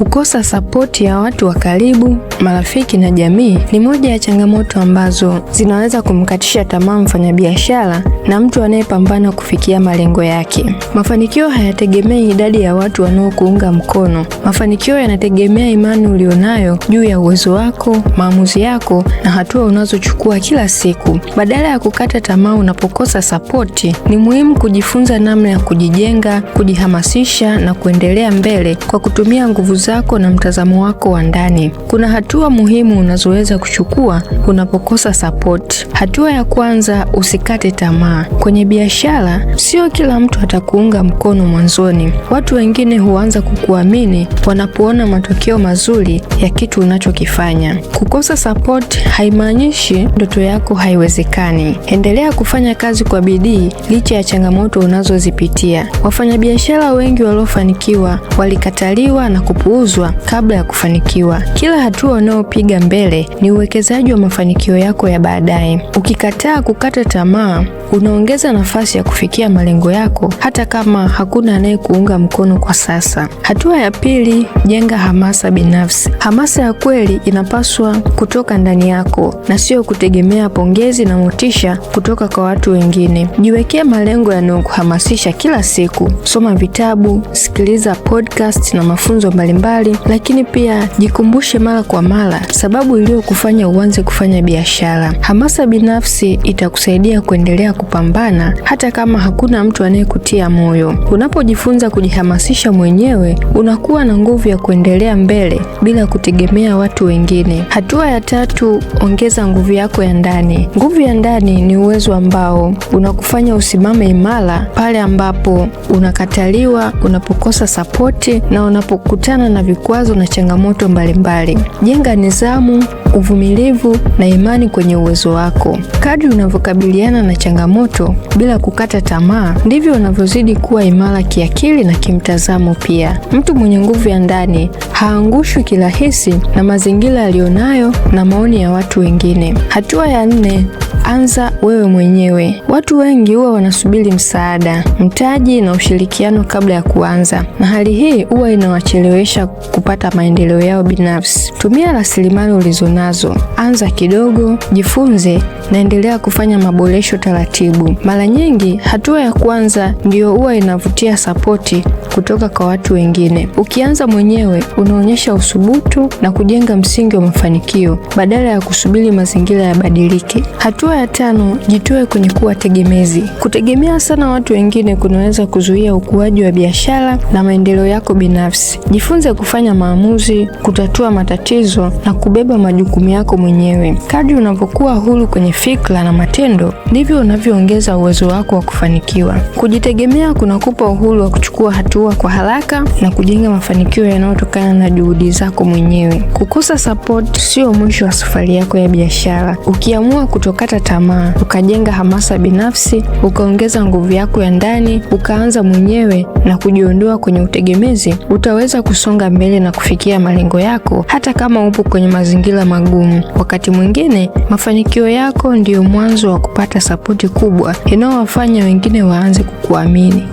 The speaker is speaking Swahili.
Kukosa sapoti ya watu wa karibu, marafiki na jamii ni moja ya changamoto ambazo zinaweza kumkatisha tamaa mfanyabiashara na mtu anayepambana kufikia malengo yake. Mafanikio hayategemei idadi ya watu wanaokuunga mkono. Mafanikio yanategemea imani ulionayo juu ya uwezo wako, maamuzi yako na hatua unazochukua kila siku. Badala ya kukata tamaa unapokosa sapoti, ni muhimu kujifunza namna ya kujijenga, kujihamasisha na kuendelea mbele kwa kutumia nguvu zako na mtazamo wako wa ndani. Kuna hatua muhimu unazoweza kuchukua unapokosa support. Hatua ya kwanza, usikate tamaa. Kwenye biashara, sio kila mtu atakuunga mkono mwanzoni. Watu wengine huanza kukuamini wanapoona matokeo mazuri ya kitu unachokifanya. Kukosa support haimaanishi ndoto yako haiwezekani. Endelea kufanya kazi kwa bidii licha ya changamoto unazozipitia. Wafanyabiashara wengi waliofanikiwa walikataliwa na kupuuzwa kabla ya kufanikiwa. Kila hatua unayopiga mbele ni uwekezaji wa mafanikio yako ya baadaye. Ukikataa kukata tamaa, unaongeza nafasi ya kufikia malengo yako hata kama hakuna anayekuunga mkono kwa sasa. Hatua ya pili, jenga hamasa binafsi. Hamasa ya kweli inapaswa kutoka ndani yako na sio kutegemea pongezi na motisha kutoka kwa watu wengine. Jiwekee malengo yanayokuhamasisha kila siku. Soma vitabu, sikiliza podcast na mafunzo mbalimbali, lakini pia jikumbushe mara kwa mara sababu iliyokufanya uanze kufanya biashara. Hamasa binafsi itakusaidia kuendelea kupambana hata kama hakuna mtu anayekutia moyo. Unapojifunza kujihamasisha mwenyewe, unakuwa na nguvu ya kuendelea mbele bila kutegemea watu wengine. Hatua ya tatu, ongeza nguvu yako ya ndani. Nguvu ya ndani ni uwezo ambao unakufanya usimame imara pale ambapo unakataliwa, unapokosa sapoti na unapokutana na vikwazo na changamoto mbalimbali. Jenga nidhamu, uvumilivu na imani kwenye uwezo wako. Kadri unavyokabiliana na changamoto bila kukata tamaa, ndivyo unavyozidi kuwa imara kiakili na kimtazamo pia. Mtu mwenye nguvu ya ndani haangushwi kirahisi na mazingira aliyonayo na maoni ya watu wengine. Hatua ya nne, anza wewe mwenyewe. Watu wengi huwa wanasubiri msaada, mtaji na ushirikiano kabla ya kuanza, na hali hii huwa inawachelewesha kupata maendeleo yao binafsi. Tumia rasilimali ulizonazo. Anza kidogo, jifunze na endelea kufanya maboresho taratibu. Mara nyingi hatua ya kwanza ndiyo huwa inavutia sapoti kutoka kwa watu wengine. Ukianza mwenyewe, unaonyesha uthubutu na kujenga msingi wa mafanikio badala ya kusubiri mazingira yabadilike. Hatua ya tano, jitoe kwenye kuwa tegemezi. Kutegemea sana watu wengine kunaweza kuzuia ukuaji wa biashara na maendeleo yako binafsi. Jifunze kufanya maamuzi, kutatua matatizo na kubeba majukumu yako mwenyewe. Kadri unapokuwa huru kwenye fikra na matendo, ndivyo unavyoongeza uwezo wako wa kufanikiwa. Kujitegemea kunakupa uhuru wa kuchukua hatua kwa haraka na kujenga mafanikio yanayotokana na juhudi zako mwenyewe. Kukosa support sio mwisho wa safari yako ya biashara. Ukiamua kutokata tamaa, ukajenga hamasa binafsi, ukaongeza nguvu yako ya ndani, ukaanza mwenyewe na kujiondoa kwenye utegemezi, utaweza kusonga mbele na kufikia malengo yako hata kama upo kwenye mazingira magumu. Wakati mwingine, mafanikio yako ndiyo mwanzo wa kupata sapoti kubwa inayowafanya wengine waanze kukuamini.